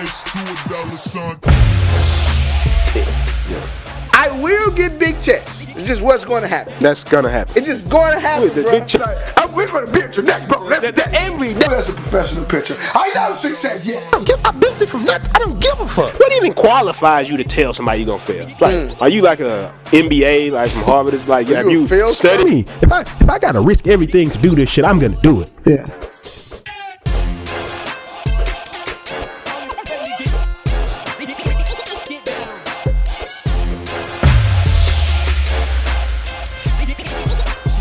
S to a dollar sign. Yeah. I will get big checks. It's just what's going to happen. That's gonna happen. It's just going to happen, With the bro. big check. We're going to pitch your neck, bro. Every day. That's a professional pitcher. I know success, yeah. I built it from nothing. I don't give a fuck. What even qualifies you to tell somebody you gonna fail? Like, are you like a MBA, like from Harvard? It's like, have you studied? If I gotta risk everything to do this shit, I'm gonna do it. Yeah.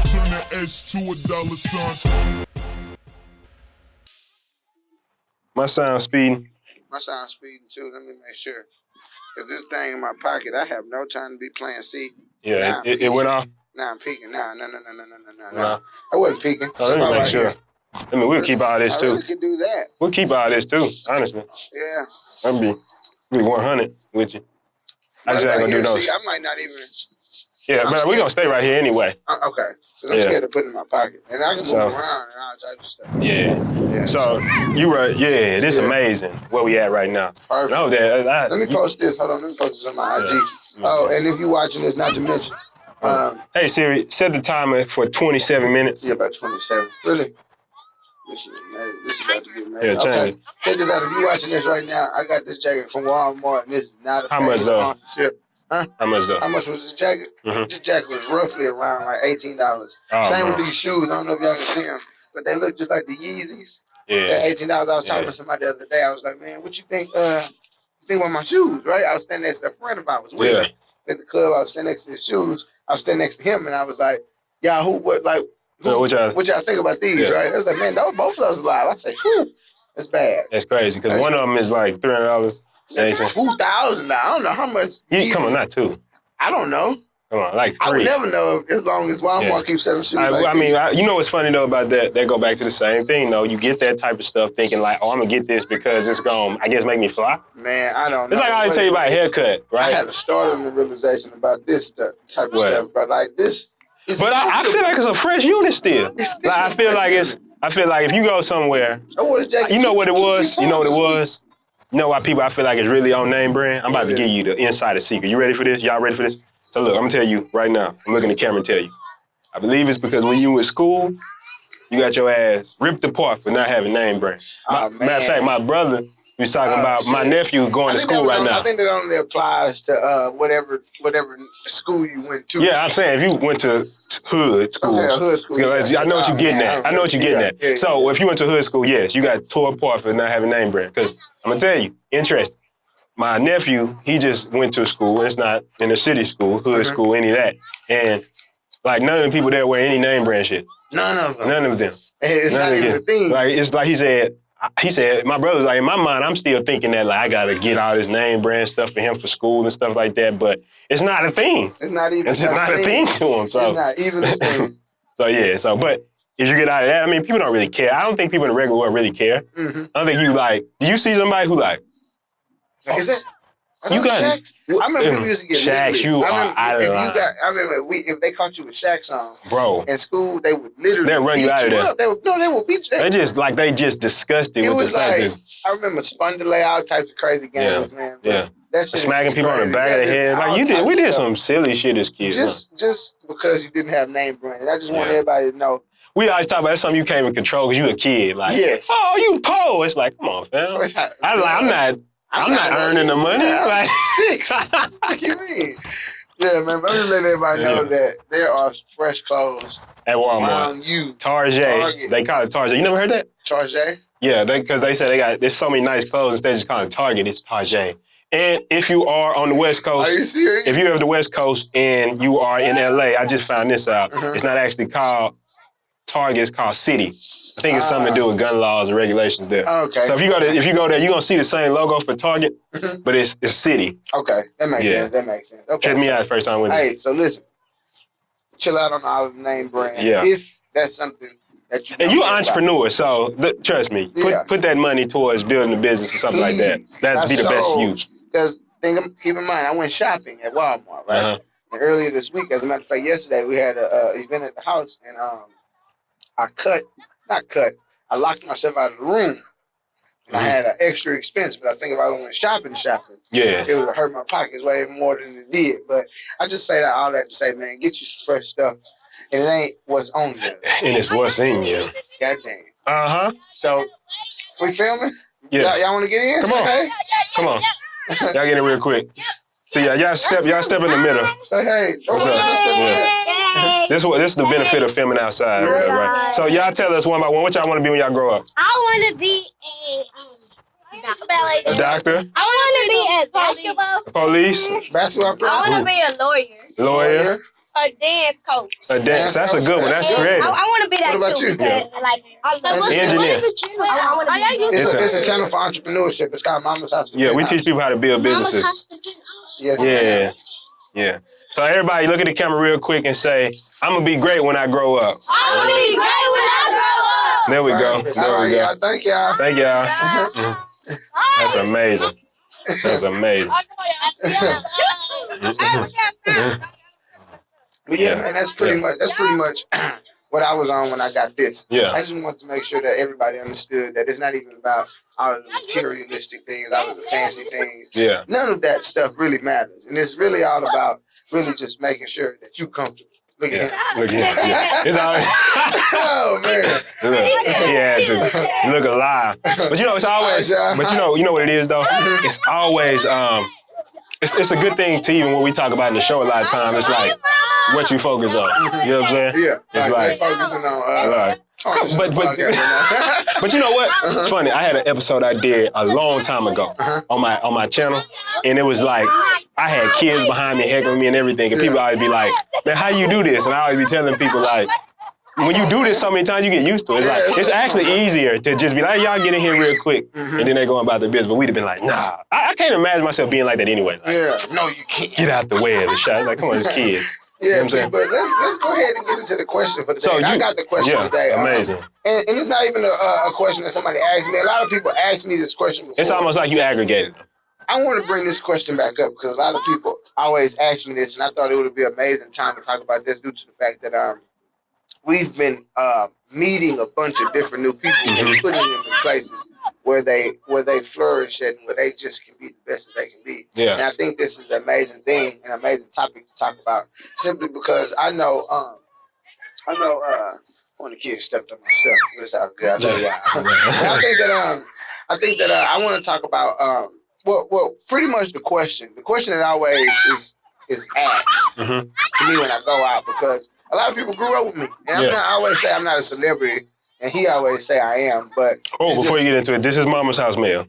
Turn that S to a dollar sign. My sound speeding. My sound's speeding too. Let me make sure. Because this thing in my pocket, I have no time to be playing C. Yeah, it went off. Nah, I'm peeking. No. Nah. I wasn't peeking. Oh, let me make sure. I mean, we'll keep all this I too. really could do that. We'll keep all this too, honestly. Yeah. I'll be 100 with you. I just ain't gonna do those. See, I might not even. Yeah, but we're gonna stay right here anyway. Okay. So I'm scared to put it in my pocket. And I can move around and all types of stuff. Yeah. So you right. Yeah, this is amazing where we at right now. Perfect. No, let me post this. Hold on. Let me post this on my IG. Oh, and if you're watching this, not to mention. Hey Siri, set the timer for 27 minutes. Yeah, about 27. Really? This is amazing. This is about to be amazing. Yeah, change it. Check this out. If you're watching this right now, I got this jacket from Walmart, and this is not a How much though? sponsorship. Huh? How much though? How much was this jacket? This jacket was roughly around like $18. Oh, Same man. with these shoes. I don't know if y'all can see them, but they look just like the Yeezys. Yeah. They're $18. I was talking to somebody the other day. I was like, man, what you think? You think about my shoes, right? I was standing next to a friend of mine. Was with me at the club. I was standing next to his shoes. I was standing next to him, and I was like, y'all, what y'all think about these, right? I was like, man, both of those alive. I said, whew, that's bad. That's crazy because one of them is like $300. It's $2,000 now. I don't know how much. Come on, not two. I don't know. Come on, like 3. I would never know as long as Walmart keeps selling shoes. I mean, you know what's funny though about that? They go back to the same thing though. You get that type of stuff thinking like, oh, I'm gonna get this because it's gonna, I guess, make me fly. Man, I don't know. It's like I tell you about a haircut, right? I had a startling realization about this type of stuff, but like this. But I feel like it's a fresh unit still. Like, I feel like if you go somewhere, you know what it was? You know what it was? You know why I feel like it's really on name brand? I'm about to give you the insider secret. You ready for this? Y'all ready for this? So look, I'm gonna tell you right now. I'm looking at the camera and tell you. I believe it's because when you in school, you got your ass ripped apart for not having name brand. Matter of fact, my brother was talking about my nephew going to school right now. I think that only applies to whatever school you went to. Yeah, I'm saying if you went to hood schools. Okay, hood school. I know what you're getting at. I know what you're getting at. Yeah, so if you went to hood school, yes, you got tore apart for not having name brand. Because I'm gonna tell you, interesting. My nephew, he just went to school. It's not in a city school, hood school, any of that. And like none of the people there wear any name brand shit. None of them. None of them. It's not even a thing. Like it's like he said, my brother's like, in my mind, I'm still thinking that like I gotta get all this name brand stuff for him for school and stuff like that, but it's not a thing. It's not even. It's just not a thing to him. So it's not even a thing. But if you get out of that, I mean, people don't really care. I don't think people in the regular world really care. I don't think you like. Do you see somebody who like? Is it? You got Shacks? I remember people used to get Shacks. If they caught you with Shacks on, bro, in school, they would literally they'll run you out of there. They would beat you. They just disgusted. It with was the like fact I remember spun delay, all types of crazy games, man. Yeah. That shit smacking people on the back of the head. Like we did some silly shit as kids. Just because you didn't have name brand. I just want everybody to know. We always talk about that's something you can't even control because you a kid. Like, oh, you po. It's like, come on, fam. I'm not earning the money. I'm 6. What you mean? Yeah, man. But I'm just letting everybody know that there are fresh clothes at Walmart. Around you. Target. They call it Target. You never heard that? Target? Yeah, because they say there's so many nice clothes instead of just calling it Target, it's Target. And if you are on the West Coast, are you serious? If you have the West Coast and you are in LA, I just found this out. It's not actually called Target, it's called City. I think it's something to do with gun laws and regulations there. Okay. So if you go there, you're gonna see the same logo for Target, but it's City. Okay, that makes sense. Okay. Check me out the first time with me. Hey, so listen, chill out on all the name brand. Yeah. If that's something that you. And you're an entrepreneur, so trust me. Put that money towards building a business or something like that. That'd be the best use. Because keep in mind, I went shopping at Walmart, right? And earlier this week, as a matter of fact, yesterday we had an event at the house, and I locked myself out of the room And I had an extra expense, but I think if I went shopping, yeah, it would hurt my pockets way more than it did. But I just say that all that to say, man, get you some fresh stuff. And it ain't what's on you. And it's what's in you. Goddamn. Uh-huh. So, we filming? Yeah. Y'all want to get in? Come on. Hey? Come on. Y'all get in real quick. So yeah, y'all step in the middle. Say hey. What's up? Yeah. This is the benefit of filming outside, right? So y'all tell us one by one what y'all want to be when y'all grow up. I want to be a doctor. I want to be a basketball. Police. Basketball player. I want to be a lawyer. A dance coach. A dance. That's a good one. That's creative. I want to be that what about too. You? Because, Engineer. It's a channel for entrepreneurship. It's called Mama's House. Yeah, we teach people how to build businesses. Yes. Yeah. So everybody look at the camera real quick and say, I'm going to be great when I grow up. I'm going to be great when I grow up. There we go. There we go. Thank y'all. Thank y'all. That's amazing. That's amazing. But yeah, man, that's pretty much what I was on when I got this. Yeah. I just wanted to make sure that everybody understood that it's not even about all of the materialistic things, all of the fancy things. Yeah. None of that stuff really matters. And it's really all about really just making sure that you're comfortable. Look at him. Look at him. Yeah. It's always oh man. Look, yeah, you look alive. But you know, it's always but you know what it is though? It's always it's a good thing to even when we talk about in the show a lot of times, it's like what you focus on. You know what I'm saying? Yeah. It's like focusing on but you know what? It's funny. I had an episode I did a long time ago on my channel, and it was like I had kids behind me heckling me and everything, and people always be like, "Man, how you do this?" And I always be telling people like, when you do this so many times, you get used to it. It's like it's actually easier to just be like, "Y'all get in here real quick," and then they go about their business. But we'd have been like, "Nah, I can't imagine myself being like that anyway." Like, no, you can't. Get out the way of the shot. Like, come on, it's kids. Yeah, you know what I'm saying? But let's go ahead and get into the question for the day. So I got the question today. Amazing. And it's not even a question that somebody asked me. A lot of people asked me this question before. It's almost like you aggregated them. I want to bring this question back up because a lot of people always ask me this, and I thought it would be an amazing time to talk about this due to the fact that we've been meeting a bunch of different new people and putting them in places where they flourish and where they just can be the best that they can be. Yeah. And I think this is an amazing thing, an amazing topic to talk about, simply because I know one of the kids stepped on my stuff, but it's all good. I know y'all. I think that I want to talk about well, pretty much the question that always is asked to me when I go out, because a lot of people grew up with me, and I always say I'm not a celebrity, and he always say I am. But before you get into it, this is Mama's House Mail.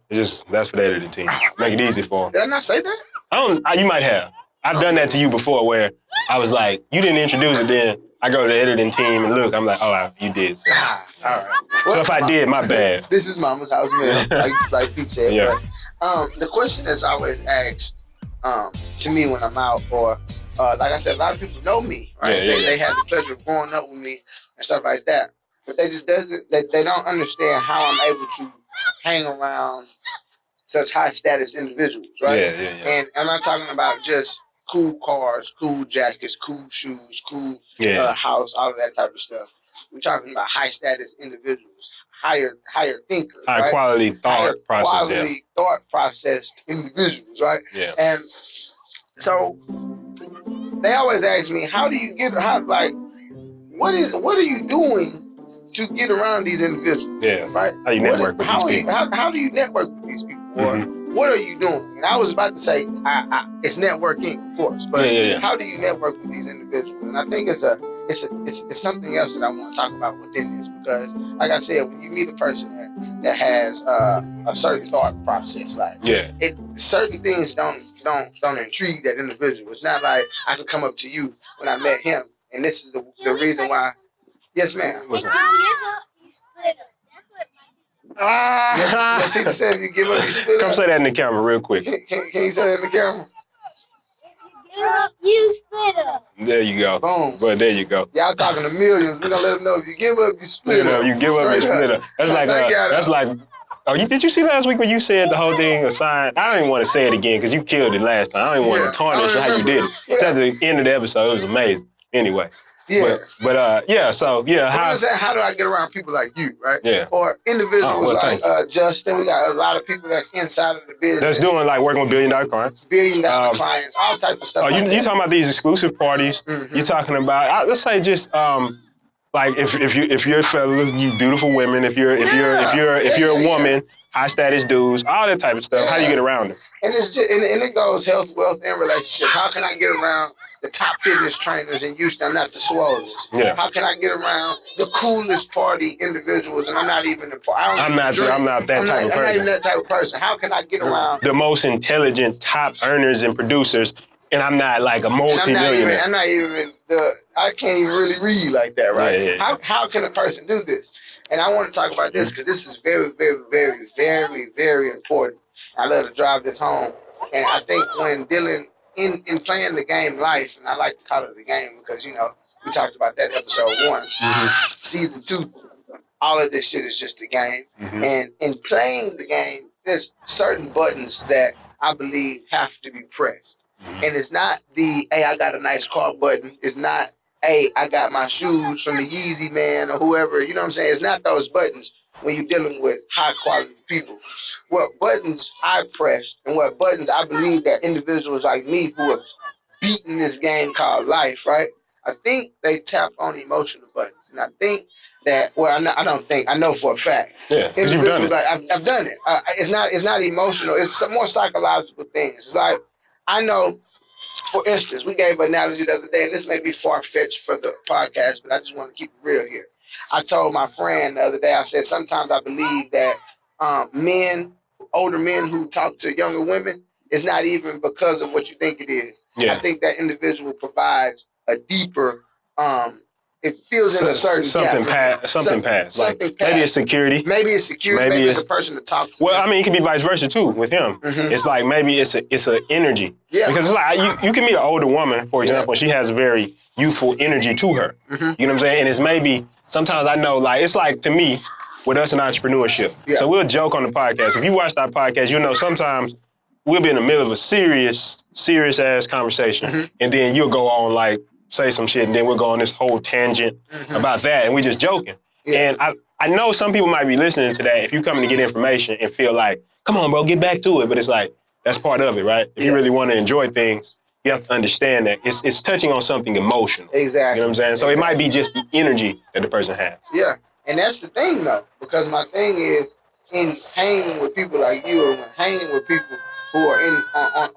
It's that's for the editing team. Make it easy for them. Did I not say that? You might have. I've done that to you before, where I was like, you didn't introduce it. Then I go to the editing team and look. I'm like, oh, you did. So. All right. Well, so if I did, my bad. This is Mama's House Mail, like Pete said. Yeah. But, the question that's always asked to me when I'm out, or like I said, a lot of people know me, right? They had the pleasure of growing up with me and stuff like that. But they just they don't understand how I'm able to hang around such high status individuals, right? Yeah. And I'm not talking about just cool cars, cool jackets, cool shoes, cool house, all of that type of stuff. We're talking about high status individuals, higher thinkers, high quality thought processed individuals, right? Yeah. And so they always ask me, what are you doing to get around these individuals? Yeah. Right? How you network with these people? How do you network with these people? Or what are you doing? And I was about to say, it's networking, of course, but how do you network with these individuals? And I think it's something else that I want to talk about within this, because, like I said, when you meet a person that has a certain thought process, certain things don't intrigue that individual. It's not like I can come up to you when I met him, and this is the reason why. Yes, ma'am. If you give up, you split up. That's what my teacher said. Your teacher said if you give up, you split up. Come say that in the camera real quick. Can you say that in the camera? If you give up, you split up. There you go. Boom. But there you go. Y'all talking to millions. We're gonna let them know if you give up, you split up. You give up, you split up. That's like. Oh, did you see last week when you said the whole thing assigned? I don't even want to say it again because you killed it last time. I don't even want to tarnish how you did it. It's at the end of the episode. It was amazing. Anyway. Yeah. So how do I get around people like you, right? Yeah. Or individuals like Justin. We got a lot of people that's inside of the business. That's doing like working with $1 billion clients. $1 billion clients, all type of stuff. You talking about these exclusive parties? Mm-hmm. You talking about let's say just like if you're fellas, you beautiful women. If you're a woman, high status dudes, all that type of stuff. How do you get around it? And it's just, and it goes health, wealth, and relationship. How can I get around the top fitness trainers in Houston? I'm not the swollest. Yeah. How can I get around the coolest party individuals? And I'm not even I'm not that type of person. How can I get around the most intelligent top earners and producers? And I'm not like a multi-millionaire. I can't even really read like that, right? Yeah. How can a person do this? And I want to talk about this because this is very, very, very, very, very important. I love to drive this home. And I think when dealing in playing the game life, and I like to call it the game because, we talked about that episode 1, season 2, all of this shit is just a game. Mm-hmm. And in playing the game, there's certain buttons that I believe have to be pressed. Mm-hmm. And it's not the, hey, I got a nice car button. It's not, hey, I got my shoes from the Yeezy man or whoever. You know what I'm saying? It's not those buttons when you're dealing with high quality people. What buttons I pressed and what buttons I believe that individuals like me who have beaten this game called life, right? I think they tap on emotional buttons. And I think that, I don't think, I know for a fact. Yeah, because you've done it. Like, I've done it. It's not emotional. It's some more psychological things. It's like, I know, for instance, we gave an analogy the other day, and this may be far-fetched for the podcast, but I just want to keep it real here. I told my friend the other day, I said, sometimes I believe that older men who talk to younger women, is not even because of what you think it is. Yeah. I think that individual provides a deeper, it feels in a certain something past. Maybe it's security. Maybe it's a person to talk to. Well, I mean, it can be vice versa too with him. Mm-hmm. It's like maybe it's an energy. Yeah. Because it's like you can meet an older woman, for example, and she has a very youthful energy to her. Mm-hmm. You know what I'm saying? And it's maybe sometimes I know, like, it's like to me with us in entrepreneurship. Yeah. So we'll joke on the podcast. If you watch our podcast, you'll know sometimes we'll be in the middle of a serious ass conversation, and then you'll go on like say some shit, and then we'll go on this whole tangent about that, and we just joking. Yeah. And I know some people might be listening to that if you coming to get information and feel like, come on, bro, get back to it. But it's like, that's part of it, right? If you really want to enjoy things, you have to understand that it's touching on something emotional. Exactly. You know what I'm saying? So it might be just the energy that the person has. Yeah. And that's the thing, though, because my thing is in hanging with people like you, or hanging with people who are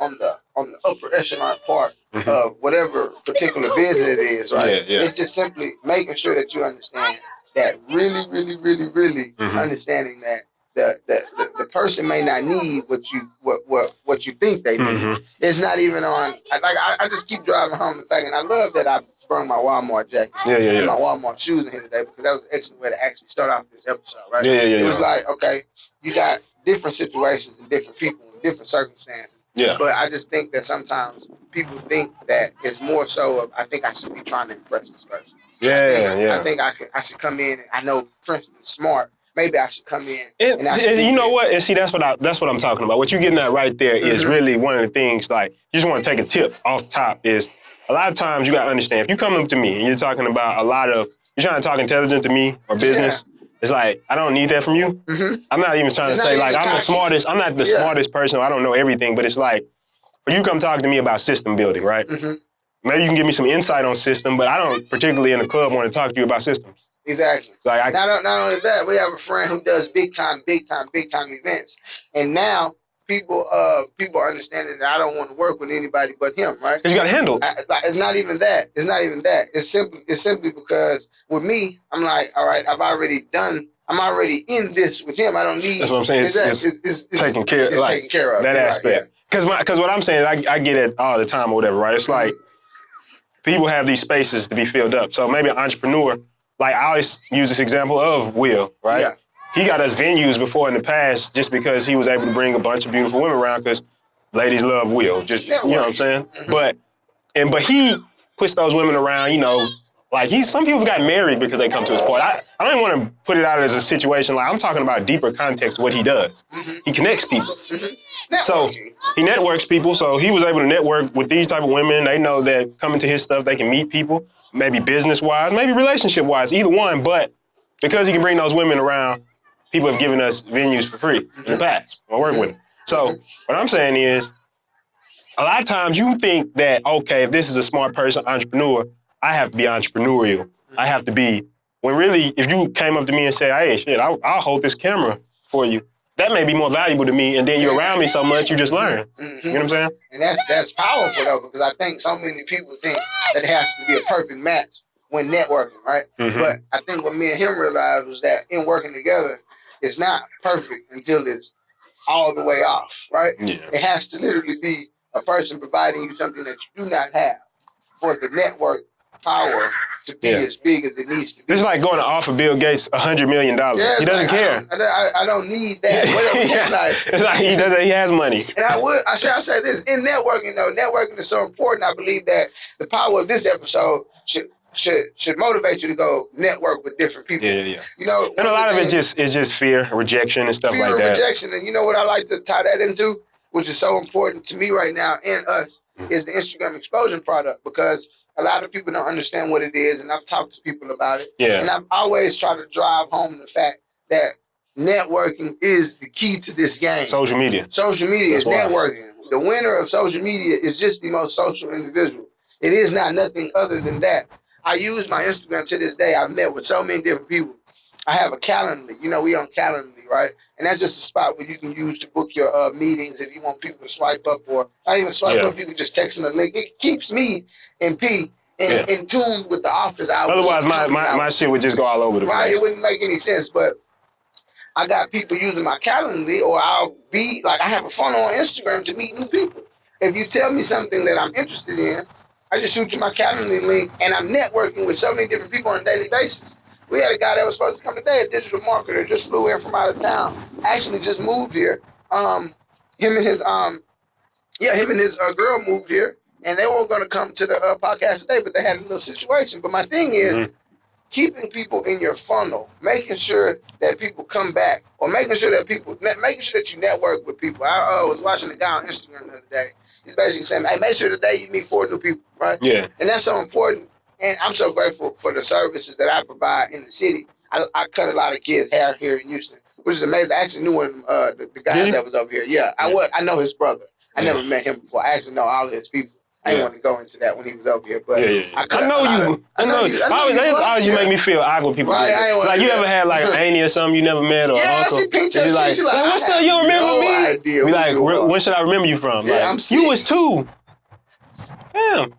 on the upper echelon part of whatever particular business it is, right? Yeah. It's just simply making sure that you understand that really, really, really, really understanding that the person may not need what you think they need. It's not even on. I just keep driving home the fact, and I love that I brought my Walmart jacket, and my Walmart shoes in here today, because that was an excellent way to actually start off this episode, right? It was like, okay, you got different situations and different people and different circumstances. Yeah. But I just think that sometimes people think that it's more so of, I think I should be trying to impress this person. I think I should come in, and I know Prinston's smart. Maybe I should come in. And you know what? And see, that's what I'm talking about. What you're getting at right there is really one of the things. Like, you just want to take a tip off top. Is a lot of times you gotta understand, if you come up to me and you're talking about you're trying to talk intelligent to me or business. Yeah. It's like, I don't need that from you. I'm not even trying to say like I'm the smartest. I'm not the smartest person. I don't know everything. But it's like, when you come talk to me about system building, right? Maybe you can give me some insight on system, but I don't particularly in the club want to talk to you about systems. Exactly. Like not only that, we have a friend who does big time events, and now people are understanding that I don't want to work with anybody but him, right? Because you got to handle. It's not even that. It's simply because with me, I'm like, all right, I'm already in this with him. I don't need. That's what I'm saying. It's taken care of. It's taken care of that aspect. Because what I'm saying, I get it all the time or whatever, right? It's like people have these spaces to be filled up. So maybe an entrepreneur. Like, I always use this example of Will, right? Yeah. He got us venues before in the past just because he was able to bring a bunch of beautiful women around, because ladies love Will. Just, you know what I'm saying? But he puts those women around, you know, like some people got married because they come to his party. I don't even want to put it out as a situation. Like, I'm talking about deeper context, what he does. He connects people. So he networks people. So he was able to network with these type of women. They know that coming to his stuff, they can meet people. maybe business-wise, maybe relationship-wise, either one. But because he can bring those women around, people have given us venues for free in the past. I work with them. So what I'm saying is, a lot of times you think that, okay, if this is a smart person, entrepreneur, I have to be entrepreneurial. I have to be, when really, if you came up to me and said, hey, shit, I'll hold this camera for you, that may be more valuable to me, and then you're around me so much, you just learn. You know what I'm saying? And that's powerful, though, because I think so many people think that it has to be a perfect match when networking, right? But I think what me and him realized was that in working together, it's not perfect until it's all the way off, right? Yeah. It has to literally be a person providing you something that you do not have for the network power to be as big as it needs to be. It's like going to offer Bill Gates $100 million. Yeah, he doesn't care. I don't need that. It's like he doesn't. He has money. And I say this in networking though. Networking is so important. I believe that the power of this episode should motivate you to go network with different people. Yeah. You know, and a lot of it is just fear, rejection, and stuff like that. Rejection, and you know what I like to tie that into, which is so important to me right now and us, is the Instagram Explosion product, because a lot of people don't understand what it is, and I've talked to people about it. Yeah. And I've always tried to drive home the fact that networking is the key to this game. Social media. Social media is networking. The winner of social media is just the most social individual. It is not nothing other than that. I use my Instagram to this day. I've met with so many different people. I have a Calendly. You know, we on Calendly, right? And that's just a spot where you can use to book your meetings if you want people to swipe up, or not even swipe up, you can just text them a link. It keeps me in tune with the office hours. Otherwise, my shit would just go all over the place. Right, it wouldn't make any sense. But I got people using my Calendly, or I'll be like, I have a funnel on Instagram to meet new people. If you tell me something that I'm interested in, I just shoot you my Calendly link, and I'm networking with so many different people on a daily basis. We had a guy that was supposed to come today, a digital marketer, just flew in from out of town. Actually, just moved here. Him and his girl moved here, and they weren't going to come to the podcast today, but they had a little situation. But my thing is, keeping people in your funnel, making sure that people come back, or making sure that you network with people. I was watching a guy on Instagram the other day. He's basically saying, hey, make sure today you meet 4 new people, right? Yeah. And that's so important. And I'm so grateful for the services that I provide in the city. I cut a lot of kids' hair here in Houston, which is amazing. I actually knew one of the guys that was over here. Yeah, I know his brother. I never met him before. I actually know all of his people. I didn't want to go into that when he was over here, but I know you. Always you make me feel awkward. People like you ever had like an auntie or something you never met, or uncle? She picked up. Like, what's up? You don't remember me? Idea we like, when should I remember you from? Yeah, like, you was 2. Damn,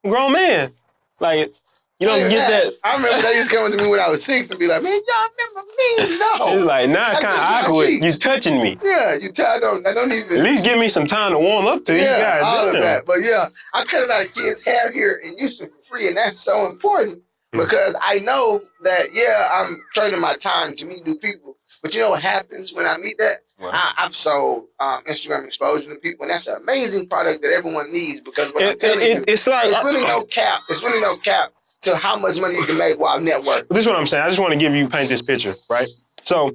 grown man. Like, you don't get that. I remember they used to come to me when I was 6 and be like, man, y'all remember me? No. It's like, now it's kind of awkward. You touching me. Yeah, I don't even. At least give me some time to warm up to you. Yeah, all of that. But yeah, I cut a lot of kids' hair here in Houston for free, and that's so important because I know that, I'm trading my time to meet new people. But you know what happens when I meet that? I've sold Instagram exposure to people, and that's an amazing product that everyone needs, because what I'm telling you, it's really no cap. It's really no cap to how much money you can make while networking. This is what I'm saying. I just want to paint this picture, right? So,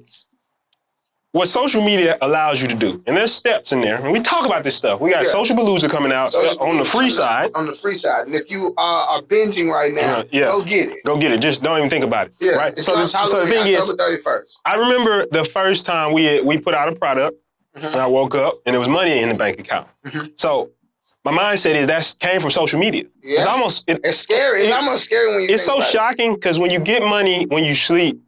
what social media allows you to do, and there's steps in there, and we talk about this stuff. We got Social Palooza coming out on the free side. On the free side. And if you are binging right now, go get it. Go get it. Just don't even think about it. Yeah. Right? So the thing is, October 31st. I remember the first time we put out a product, and I woke up, and there was money in the bank account. So, my mindset is that came from social media. Yeah. It's scary. It's almost scary when you It's so shocking because when you get money when you sleep,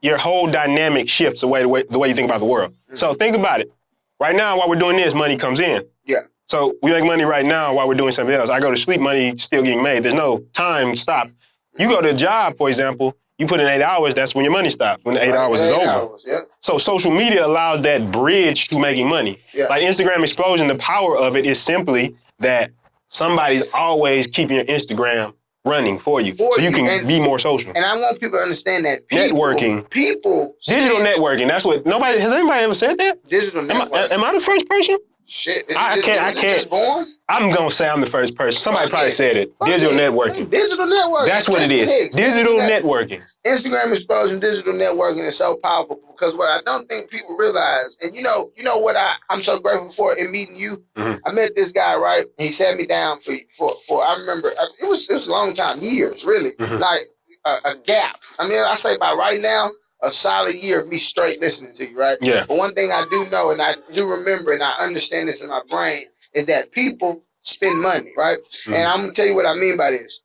your whole dynamic shifts the way you think about the world. So think about it. Right now, while we're doing this, money comes in. Yeah. So we make money right now while we're doing something else. I go to sleep, money still getting made. There's no time stop. You go to a job, for example, you put in 8 hours, that's when your money stops, when the 8 hours is over. So social media allows that bridge to making money. Yeah. Like Instagram Explosion, the power of it is simply that somebody's always keeping your Instagram running for you. So you can be more social. And I want people to understand that networking. Digital networking. That's what has anybody ever said that? Digital networking. Am I the first person? Shit, I can't. just born? I'm gonna say I'm the first person. Somebody probably said it. Digital networking. Digital networking. That's what it is. Hicks. Digital networking. Instagram exposure and digital networking is so powerful because what I don't think people realize, and you know what I'm so grateful for in meeting you. Mm-hmm. I met this guy, right? And he sat me down for I remember it was a long time, years, really, like a gap. I mean, I say by right now, a solid year of me straight listening to you, right? Yeah. But one thing I do know, and I do remember, and I understand this in my brain, is that people spend money, right? And I'm gonna tell you what I mean by this.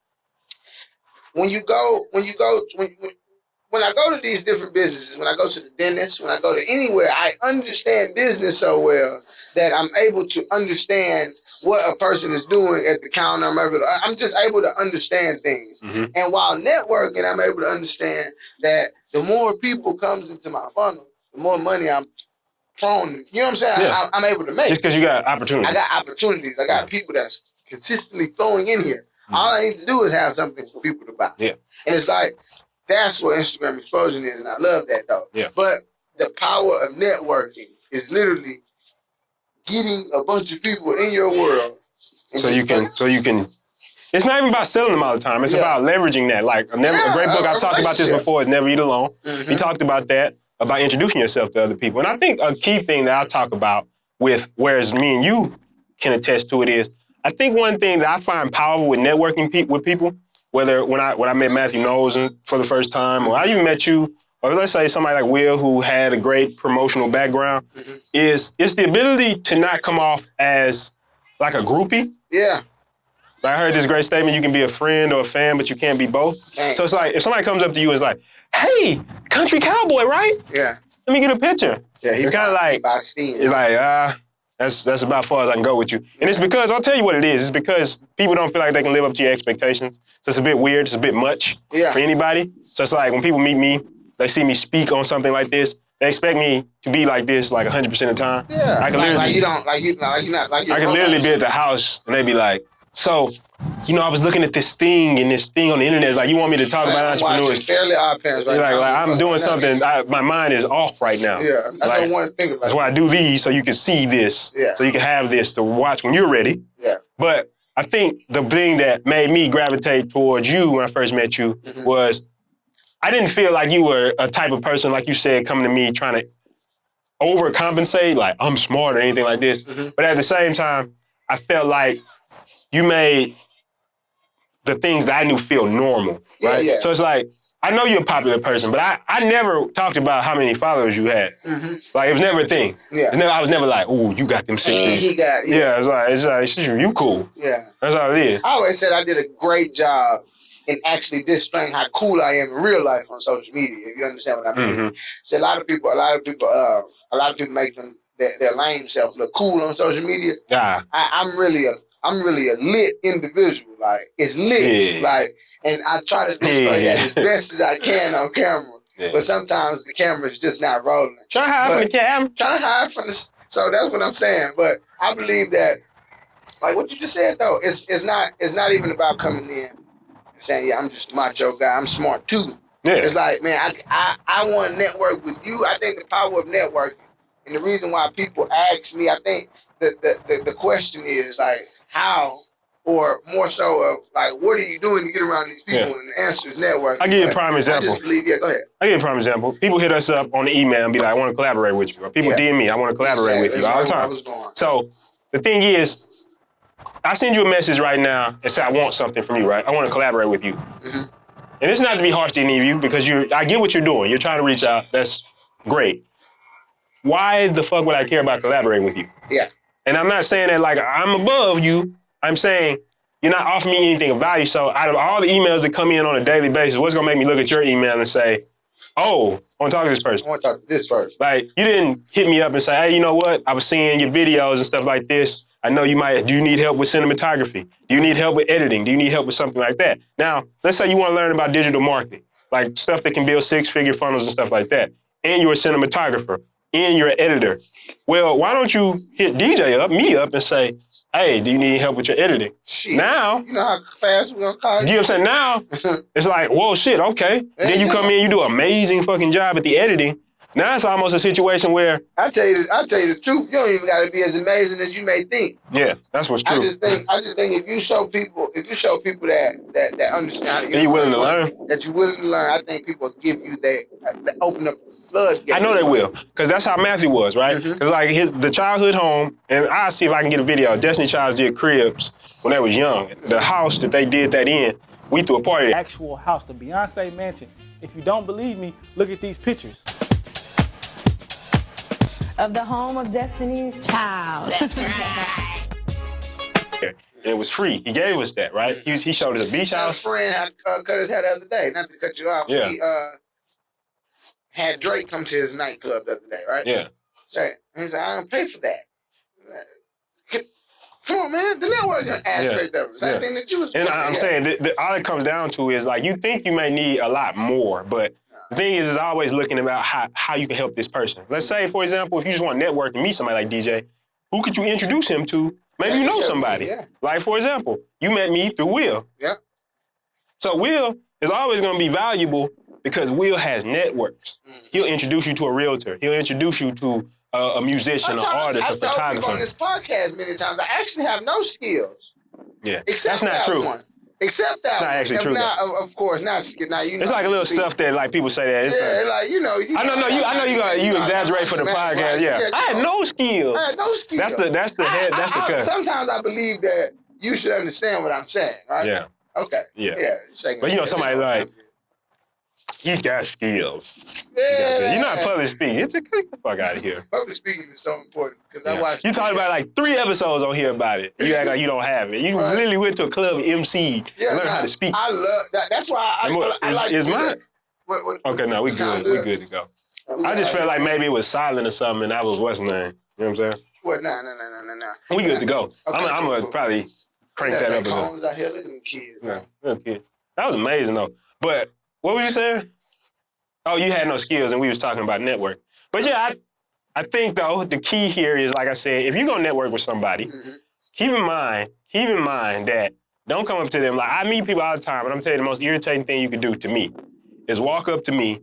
When I go to these different businesses, when I go to the dentist, when I go to anywhere, I understand business so well that I'm able to understand what a person is doing at the counter. I'm just able to understand things. And while networking, I'm able to understand that the more people comes into my funnel, the more money I'm thrown. You know what I'm saying? Yeah. I'm able to make. Just because you got opportunities. I got opportunities. I got people that's consistently flowing in here. All I need to do is have something for people to buy. Yeah. And it's like, that's what Instagram exposure is, and I love that though. Yeah. But the power of networking is literally getting a bunch of people in your world. So you can. It's not even about selling them all the time. It's about leveraging that. Like a great book. I've talked about this before. Is Never Eat Alone. He talked about that, about introducing yourself to other people. And I think a key thing that I'll talk about with, whereas me and you can attest to it, is I think one thing that I find powerful with networking with people, whether when I met Matthew Knowles for the first time, or I even met you, or let's say somebody like Will who had a great promotional background, is the ability to not come off as like a groupie. Yeah. Like I heard this great statement, you can be a friend or a fan, but you can't be both. Thanks. So it's like, if somebody comes up to you and is like, hey, country cowboy, right? Yeah. Let me get a picture. Yeah, he's kind of like, you're like, that's about as far as I can go with you. And it's because, I'll tell you what it is. It's because people don't feel like they can live up to your expectations. So it's a bit weird. It's a bit much for anybody. So it's like when people meet me, they see me speak on something like this, they expect me to be like this like 100% of the time. Yeah. I can literally be at the house and they be like, so, I was looking at this thing on the internet. It's like, you want me to talk about entrepreneurs? Fairly Odd Parents right now. Like I'm doing something. My mind is off right now. Yeah, I don't want to think about it. That's why I do these, so you can see this, so you can have this to watch when you're ready. Yeah. But I think the thing that made me gravitate towards you when I first met you was I didn't feel like you were a type of person, like you said, coming to me trying to overcompensate, like I'm smart or anything like this. But at the same time, I felt like you made the things that I knew feel normal, right? Yeah. So it's like, I know you're a popular person, but I never talked about how many followers you had. Like, it was never a thing. Yeah. I was never like, oh, you got them 60. And he got, it's like, you cool. Yeah. That's all it is. I always said I did a great job in actually displaying how cool I am in real life on social media, if you understand what I mean. So a lot of people make them their lame self look cool on social media. Yeah. I'm really a lit individual. Like, it's lit. Like, and I try to display that as best as I can on camera. Yeah. But sometimes the camera is just not rolling. Try to hide from the camera. Try to hide from the... So that's what I'm saying. But I believe that, like what you just said though, it's not even about coming in and saying, yeah, I'm just a macho guy. I'm smart too. Yeah. It's like, man, I want to network with you. I think the power of networking, and the reason why people ask me, I think the question is like, how, or more so of like, what are you doing to get around these people? And the answer is networking. I'll give you a prime example. I just believe, go ahead. I'll give you a prime example. People hit us up on the email and be like, I want to collaborate with you. Or people DM me, I want to collaborate with you all the time. So the thing is, I send you a message right now and say, I want something from you, right? I want to collaborate with you. And it's not to be harsh to any of you, because I get what you're doing. You're trying to reach out. That's great. Why the fuck would I care about collaborating with you? Yeah. And I'm not saying that like I'm above you. I'm saying you're not offering me anything of value. So out of all the emails that come in on a daily basis, what's gonna make me look at your email and say, oh, I want to talk to this person. I want to talk to this person. Like, you didn't hit me up and say, hey, you know what? I was seeing your videos and stuff like this. I know do you need help with cinematography? Do you need help with editing? Do you need help with something like that? Now, let's say you want to learn about digital marketing, like stuff that can build 6-figure funnels and stuff like that. And you're a cinematographer, and you're an editor. Well, why don't you hit me up and say, hey, do you need help with your editing? Shit. Now, you know how fast we're gonna call you? You know what I'm saying? Now, it's like, whoa, shit, okay. Then you come in, you do an amazing fucking job at the editing. Now it's almost a situation where I tell you the truth. You don't even got to be as amazing as you may think. yeah, that's what's true. I just think if you show people that understand, and you willing to learn, that you willing to learn, I think people give you that open up the floodgates. I know they will, because that's how Matthew was, right? Because like the childhood home, and I'll see if I can get a video. Destiny Childs did Cribs when they was young. The house that they did that in, we threw a party. The actual house, the Beyonce mansion. If you don't believe me, look at these pictures. Of the home of Destiny's Child. And it was free. He gave us that, right? He showed us a beach house. My friend had cut his hair the other day. Not to cut you off. Yeah. He had Drake come to his nightclub the other day, right? Yeah. So he's like, I don't pay for that. Come on, man. The network gonna ask straight up. Same thing that you was doing. And I'm saying, all it comes down to is like, you think you may need a lot more, but the thing is always looking about how you can help this person. Let's say, for example, if you just want to network and meet somebody like DJ, who could you introduce him to? Maybe you know somebody. Yeah. Like, for example, you met me through Will. Yeah. So Will is always going to be valuable because Will has networks. He'll introduce you to a realtor. He'll introduce you to a musician, an artist, a photographer. I've told people on this podcast many times, I actually have no skills. Yeah, that's not true. Except that. It's not actually true. Now, of course, now you know. It's like a little stuff that like people say that. It's like you know. I know you exaggerate for the podcast. Right? Yeah, I had no skills. I had no skills. That's the cut. Sometimes I believe that you should understand what I'm saying, right? Yeah. Okay. Yeah. But you know, somebody like he's got skills. Yeah. You're not public speaking. Get the fuck out of here. Public speaking is so important because I watch. You talked about like 3 episodes on here about it. You act like you don't have it. You literally went to a club and MC'd and learned how to speak. I love that. That's why I like. Is mine? What, okay, no, we good. We good to go. I just felt like maybe it was silent or something, and I was what's name. You know what I'm saying? What? No. We good to go. Okay, I'm gonna probably crank that up a little. Out here, look at them kids. Yeah, that was amazing though. But what were you saying? Oh, you had no skills, and we was talking about network. But yeah, I think though the key here is, like I said, if you're gonna network with somebody, keep in mind that don't come up to them like I meet people all the time, and I'm telling you the most irritating thing you can do to me is walk up to me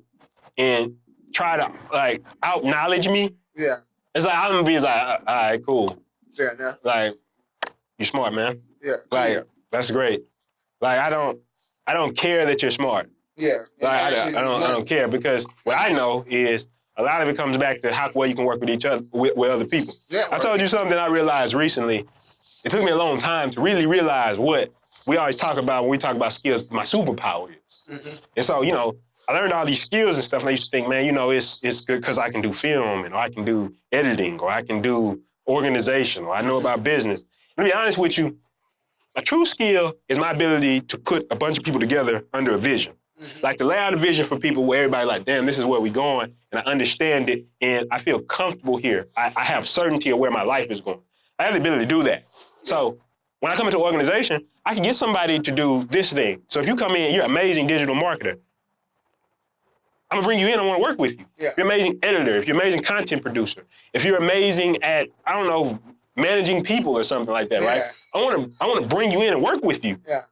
and try to like out-knowledge me. Yeah. It's like I'm gonna be like, all right, cool. Fair enough. Like, you smart, man. Yeah. Like, that's great. Like, I don't care that you're smart. Yeah. Like, I don't care because what I know is a lot of it comes back to how well you can work with each other, with other people. Yeah, I told you something that I realized recently. It took me a long time to really realize what we always talk about when we talk about skills, my superpower is. And so, you know, I learned all these skills and stuff, and I used to think, man, you know, it's good because I can do film, or I can do editing, or I can do organization, or I know about business. To be honest with you, a true skill is my ability to put a bunch of people together under a vision. Like to lay out a vision for people where everybody like, damn, this is where we're going, and I understand it, and I feel comfortable here. I have certainty of where my life is going. I have the ability to do that. So when I come into an organization, I can get somebody to do this thing. So if you come in, you're an amazing digital marketer. I'm gonna bring you in, I wanna work with you. Yeah. If you're an amazing editor, if you're an amazing content producer, if you're amazing at, I don't know, managing people or something like that, right? I wanna bring you in and work with you. Yeah.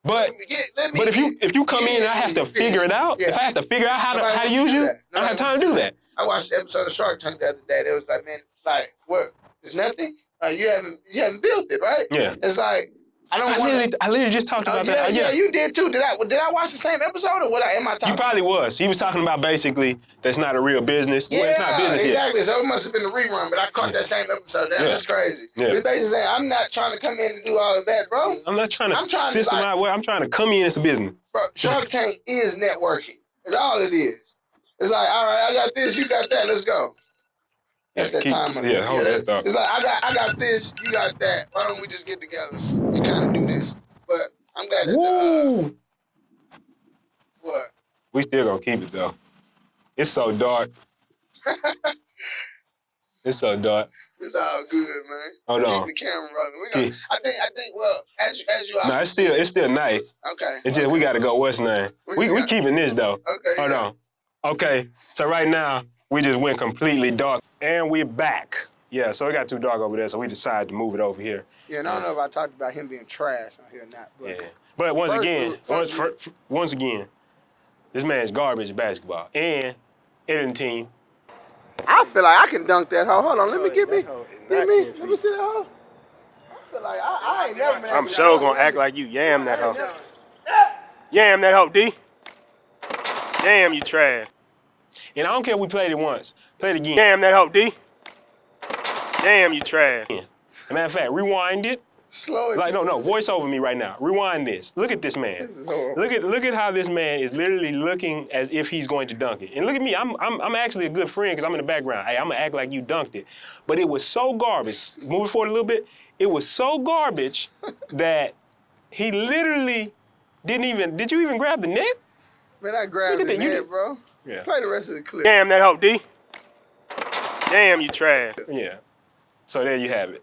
But if you come in and I have to figure it out, if I have to figure out how to use you, I don't have time to do that. I watched the episode of Shark Tank the other day. They was like, man, like, what? There's nothing? You haven't built it, right? Yeah. It's like, I literally just talked about that. Yeah, you did too. Did I watch the same episode or what? Am I talking? You probably was. He was talking about basically that's not a real business. Yeah, well, it's not business exactly. Yet. So it must have been a rerun, but I caught that same episode. That's crazy. Yeah. It's basically saying, I'm not trying to come in and do all of that, bro. I'm not trying to systemize where I'm trying to come in as a business. Bro, Shark Tank is networking. It's all it is. It's like, all right, I got this, you got that, let's go. That's that time. Hold that thought. It's like, I got this, you got that. Why don't we just get together and kind of do this? But I'm glad that what? We still gonna keep it though. It's so dark. It's so dark. It's all good, man. Hold on. Keep the camera rolling. I think. Well, as you. No, it's still nice. Okay. It's just we gotta go. What's name? We keeping this though. Okay. Hold on. Okay. So right now we just went completely dark, and we're back. Yeah. So it got too dark over there, so we decided to move it over here. Yeah, and I don't know if I talked about him being trash on here or not. But yeah. But once again, this man's garbage at basketball and editing team. I feel like I can dunk that hoe. Hold on, let me Let me see that hoe. I feel like I ain't never been. I'm sure gonna act like you yam that hoe. Yam that hoe, D. Damn, you trash. And I don't care if we played it once. Play it again. Damn that hoe, D. Damn, you trash. Matter of fact, rewind it. Slow it. Like no, voice over me right now. Rewind this. Look at this man. This is horrible. Look at how this man is literally looking as if he's going to dunk it. And look at me. I'm actually a good friend because I'm in the background. Hey, I'm gonna act like you dunked it. But it was so garbage. Moving forward a little bit. It was so garbage that he literally didn't even. Did you even grab the net? Man, I grabbed the net, bro. Yeah. Play the rest of the clip. Damn that hoe, D. Damn, you trash. Yeah. So there you have it.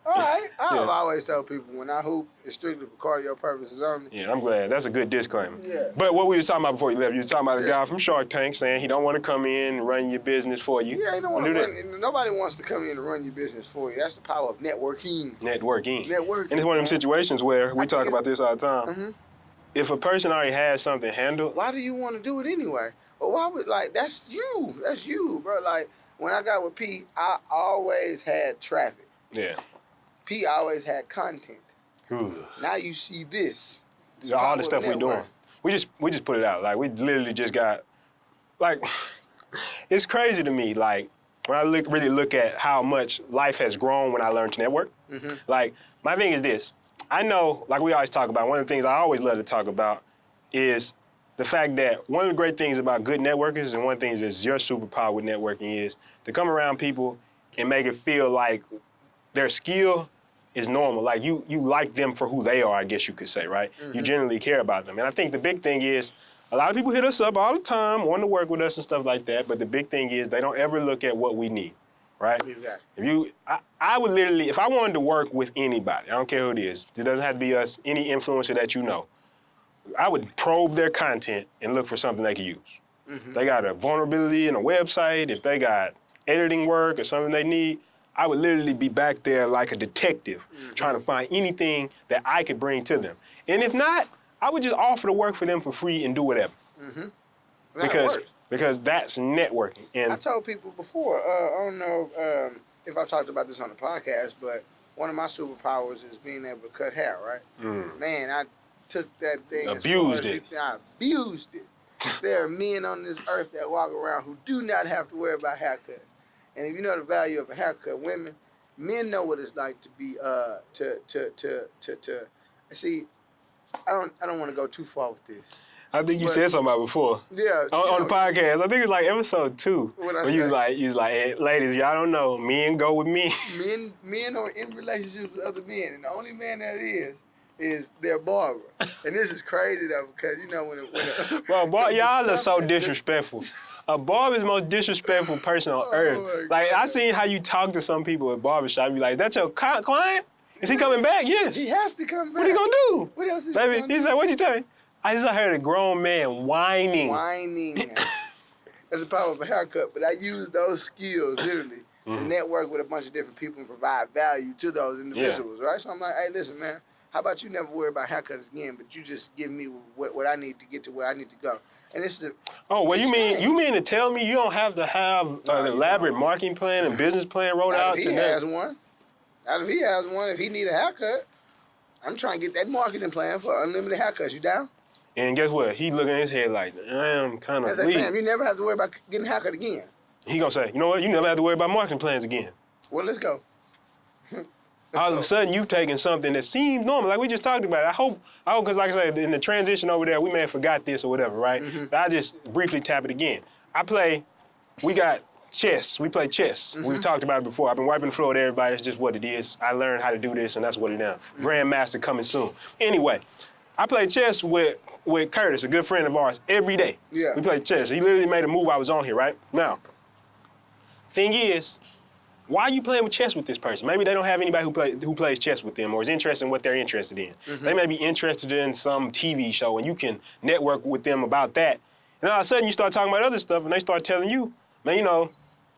All right. I've always tell people when I hoop, it's strictly for cardio purposes only. Yeah, I'm glad. That's a good disclaimer. Yeah. But what we was talking about before you left, you was talking about a guy from Shark Tank saying he don't want to come in and run your business for you. Yeah, he don't want to run. Nobody wants to come in and run your business for you. That's the power of networking. Networking. Networking. And it's one of them situations where we talk about this all the time. Mm-hmm. If a person already has something handled, why do you want to do it anyway? Well, why would, like, that's you. That's you, bro. Like, when I got with P, I always had traffic. yeah. P always had content. Ooh. Now you see this. All the stuff we're doing. We just put it out. Like, we literally just got, like, it's crazy to me, like, when I really look at how much life has grown when I learned to network. Mm-hmm. Like, my thing is this. I know, like we always talk about, one of the things I always love to talk about is the fact that one of the great things about good networkers and one thing that's your superpower with networking is to come around people and make it feel like their skill is normal. Like you like them for who they are, I guess you could say, right? Mm-hmm. You genuinely care about them. And I think the big thing is a lot of people hit us up all the time, want to work with us and stuff like that, but the big thing is they don't ever look at what we need, right? Exactly. I would literally, if I wanted to work with anybody, I don't care who it is, it doesn't have to be us, any influencer that you know, I would probe their content and look for something they could use. Mm-hmm. If they got a vulnerability in a website, if they got editing work or something they need, I would literally be back there like a detective trying to find anything that I could bring to them. And if not, I would just offer to work for them for free and do whatever. Mm-hmm. Because that's networking. And I told people before, I don't know if I've talked about this on the podcast, but one of my superpowers is being able to cut hair, right? Man, I took that thing. Abused it. I abused it. There are men on this earth that walk around who do not have to worry about haircuts. And if you know the value of a haircut, men know what it's like to be see. I don't want to go too far with this. I think you said something about it before. Yeah. On the podcast. I think it was like episode 2. When you was like, hey, ladies, y'all don't know, men go with me. Men are in relationships with other men, and the only man that is their barber. And this is crazy though, because you know when y'all are so disrespectful. A barber is the most disrespectful person on earth. Like, I seen how you talk to some people at barbershop. Be like, that's your client? Is he coming back? Yes. He has to come back. What are you gonna do? What else is Baby, he gonna do? He said, what'd you tell me? I just heard a grown man whining. That's the power of a haircut, but I use those skills literally to network with a bunch of different people and provide value to those individuals, right? So I'm like, hey, listen, man, how about you never worry about haircuts again, but you just give me what I need to get to where I need to go. And it's the you mean to tell me you don't have to have an elaborate marketing plan and business plan wrote out? If he has one, if he need a haircut, I'm trying to get that marketing plan for unlimited haircuts. You down? And guess what? He looking in his head like, I'm kind of weak. Fam, you never have to worry about getting a haircut again. He gonna say, you know what? You never have to worry about marketing plans again. Well, let's go. All of a sudden, you've taken something that seemed normal, like we just talked about. I hope, because like I said, in the transition over there, we may have forgot this or whatever, right? But I just briefly tap it again. We got chess. We play chess. We talked about it before. I've been wiping the floor with everybody. It's just what it is. I learned how to do this, and that's what it is. Grandmaster coming soon. Anyway, I play chess with Curtis, a good friend of ours, every day. Yeah. We play chess. He literally made a move. I was on here, right? Now, thing is, why are you playing with chess with this person? Maybe they don't have anybody who plays chess with them or is interested in what they're interested in. They may be interested in some TV show, and you can network with them about that. And all of a sudden, you start talking about other stuff, and they start telling you, man,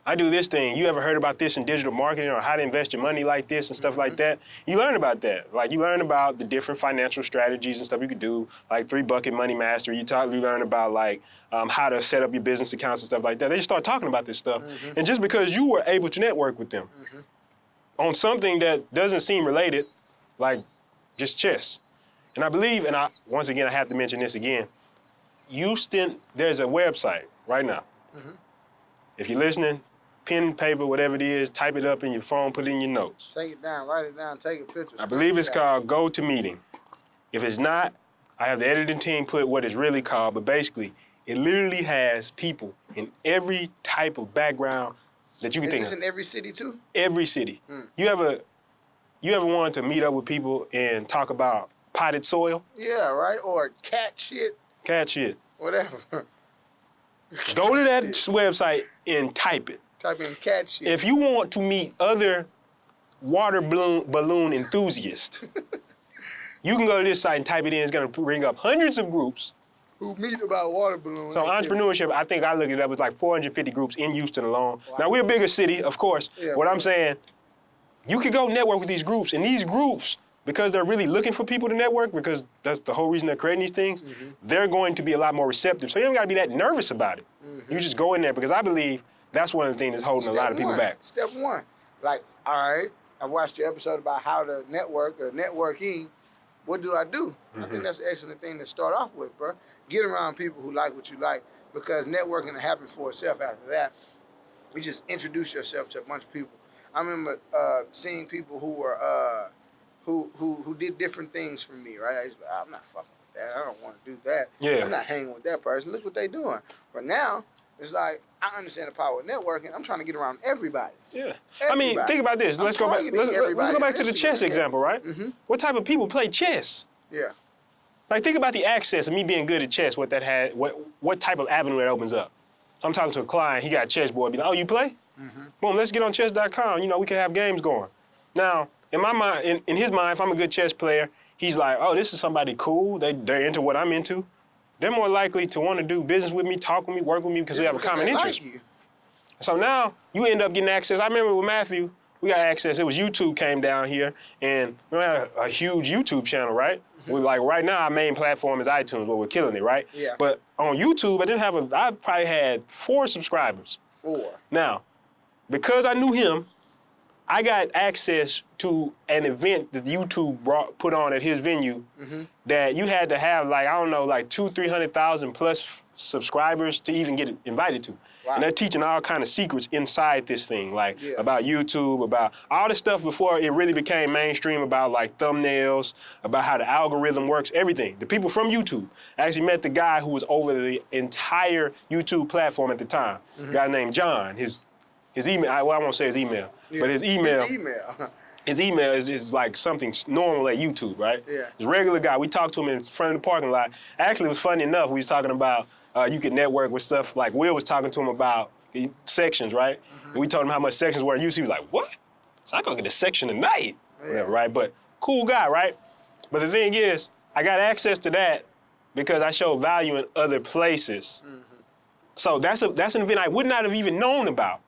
I do this thing. You ever heard about this in digital marketing or how to invest your money like this and stuff like that? You learn about that. Like you learn about the different financial strategies and stuff you could do, like 3-bucket money master. You learn about like how to set up your business accounts and stuff like that. They just start talking about this stuff. And just because you were able to network with them on something that doesn't seem related, like just chess. And I believe, and once again, I have to mention this again, there's a website right now. If you're listening, pen and paper, whatever it is, type it up in your phone, put it in your notes. Take it down, write it down, take a picture. I believe it's called GoToMeeting. If it's not, I have the editing team put what it's really called, but basically, it literally has people in every type of background that you can think of. Is this in every city too? Every city. You ever wanted to meet up with people and talk about potted soil? Yeah, right? Or cat shit. Cat shit. Whatever. Go to that website and type it. Type in cat shit. If you want to meet other water balloon enthusiasts, you can go to this site and type it in. It's going to bring up hundreds of groups. Who meet about water balloons. So entrepreneurship, I think I looked it up, it's like 450 groups in Houston alone. Wow. Now, we're a bigger city, of course. Yeah, what I'm saying, you could go network with these groups. And these groups, because they're really looking for people to network, because that's the whole reason they're creating these things, they're going to be a lot more receptive. So you don't got to be that nervous about it. You just go in there, because I believe that's one of the things that's holding a lot of people back. Step one. Like, all right, I watched your episode about how to network or networking. What do? I think that's an excellent thing to start off with, bro. Get around people who like what you like, because networking will happen for itself after that. You just introduce yourself to a bunch of people. I remember seeing people who were who did different things from me, right? I'm not fucking with that. I don't want to do that. Yeah. I'm not hanging with that person. Look what they doing. But now, it's like, I understand the power of networking. I'm trying to get around everybody. Yeah. I mean, think about this. Let's go back to the chess example, right? What type of people play chess? Yeah. Like, think about the access of me being good at chess, what that had, what type of avenue it opens up. I'm talking to a client, he got a chessboard, be like, oh, you play? Boom, let's get on chess.com. You know, we can have games going. Now, in my mind, in his mind, if I'm a good chess player, he's like, oh, this is somebody cool. They're into what I'm into. They're more likely to want to do business with me, talk with me, work with me, because we have a common interest. Like you. So now you end up getting access. I remember with Matthew, we got access. It was YouTube came down here, and we had a huge YouTube channel, right? We like right now our main platform is iTunes, where we're killing it, right? Yeah. But on YouTube, I probably had 4 subscribers. 4. Now, because I knew him, I got access to an event that YouTube put on at his venue that you had to have like, I don't know, like 200,000-300,000 plus subscribers to even get invited to. Wow. And they're teaching all kind of secrets inside this thing, like about YouTube, about all the stuff before it really became mainstream, about like thumbnails, about how the algorithm works, everything. The people from YouTube actually met the guy who was over the entire YouTube platform at the time, a guy named John. His email, I won't say his email, but his email. His email is like something normal at YouTube, right? Yeah. He's a regular guy. We talked to him in front of the parking lot. Actually, it was funny enough. We was talking about you could network with stuff. Like Will was talking to him about sections, right? And we told him how much sections were in use. He was like, what? So I go get a section tonight. Whatever, right? But cool guy, right? But the thing is, I got access to that because I showed value in other places. So that's an event I would not have even known about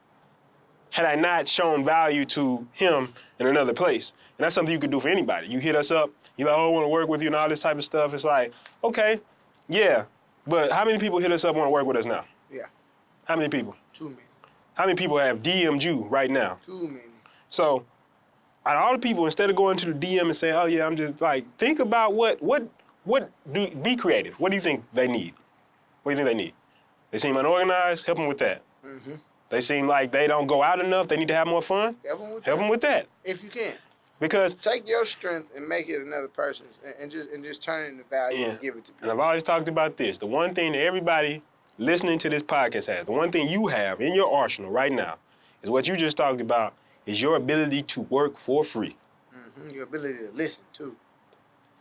had I not shown value to him in another place. And that's something you could do for anybody. You hit us up, you're like, oh, I want to work with you and all this type of stuff. It's like, okay, yeah. But how many people hit us up and want to work with us now? Yeah. How many people? Too many. How many people have DM'd you right now? Too many. So, out of all the people, instead of going to the DM and saying, oh yeah, I'm just like, think about be creative. What do you think they need? What do you think they need? They seem unorganized, help them with that. They seem like they don't go out enough, they need to have more fun. Help them with that. If you can. Because take your strength and make it another person's and just turn it into value and give it to people. And I've always talked about this. The one thing that everybody listening to this podcast has, the one thing you have in your arsenal right now is what you just talked about, is your ability to work for free. Your ability to listen too.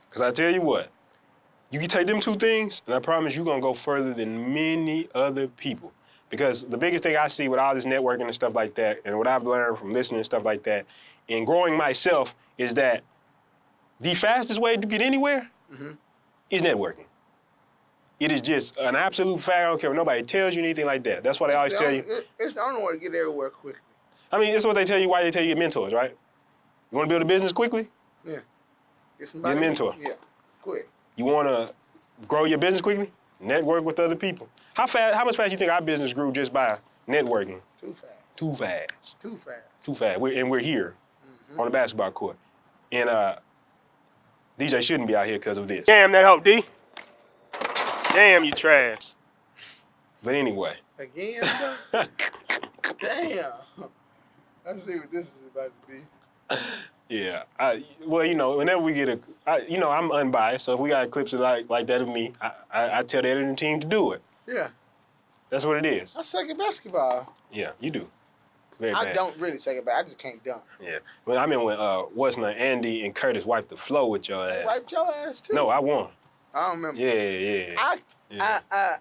Because I tell you what, you can take them 2 things and I promise you're going to go further than many other people. Because the biggest thing I see with all this networking and stuff like that, and what I've learned from listening and stuff like that, and growing myself, is that the fastest way to get anywhere is networking. It is just an absolute fact. I don't care if nobody tells you anything like that. That's why they always tell you. It's the only way to get everywhere quickly. I mean, it's what they tell you, why they tell you get mentors, right? You want to build a business quickly? Yeah. Get somebody. Get a mentor. Yeah, quick. You want to grow your business quickly? Network with other people. How much fast you think our business grew just by networking? Too fast. Too fast. Too fast. Too fast. We're here on the basketball court. And DJ shouldn't be out here because of this. Damn that hoe, D. Damn, you trash. But anyway. Again? Damn. Let's see what this is about to be. Yeah. Well, you know, whenever we get I'm unbiased, so if we got clips like that of me, I tell the editing team to do it. Yeah. That's what it is. I suck at basketball. Yeah, you do. Very I bad. don't really suck at basketball. I just can't dunk. Yeah. Well, I mean, when Andy and Curtis wiped the floor with your ass. Wiped your ass too? No, I won. I don't remember. Yeah.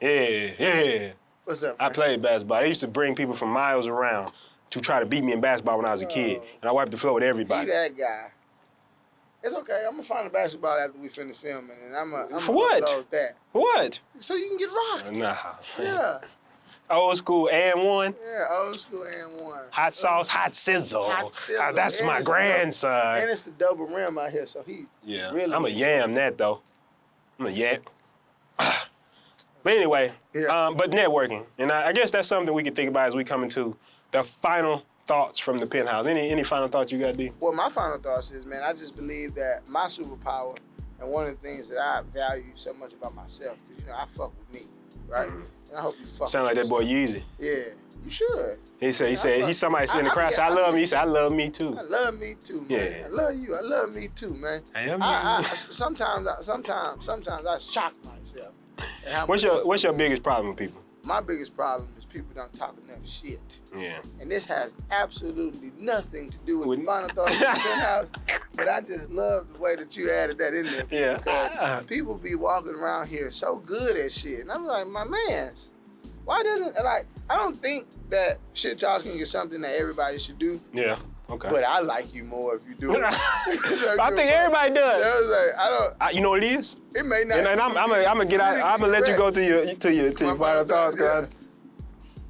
Yeah. What's up, man? I played basketball. They used to bring people from miles around to try to beat me in basketball when I was a kid. And I wiped the floor with everybody. Be that guy. It's okay. I'm going to find the basketball after we finish filming. And I'm going to upload that. What? So you can get rocked. Nah. Yeah. Old school and one. Yeah, old school and one. Hot sauce, hot sizzle. Hot sizzle. That's And my it's grandson. And it's the double rim out here, so he really... I'm a yam that, though. I'm a yap. But anyway, but networking. And I guess that's something we can think about as we come into the final thoughts from the Penthouse. Any final thoughts you got, D? Well, my final thoughts is, man, I just believe that my superpower and one of the things that I value so much about myself, because, you know, I fuck with me, right? And I hope you fuck Sound with like that boy Yeezy. Yeah, you should. He said, somebody said in the crowd, I love me. He said, I love me too. I love me too, man. Yeah. I love you. I love me too, man. Sometimes I shock myself. What's your biggest problem with people? My biggest problem is people don't talk enough shit. Yeah. And this has absolutely nothing to do with the final thoughts of the Penthouse, but I just love the way that you added that in there. Yeah. Because people be walking around here so good at shit. And I'm like, my mans, why doesn't, like, I don't think that shit talking is something that everybody should do. Yeah. Okay. But I like you more if you do it. I think everybody does. Like, you know what it is? It may not. And I'm gonna get out. I'm gonna let you go to your final thoughts. Cause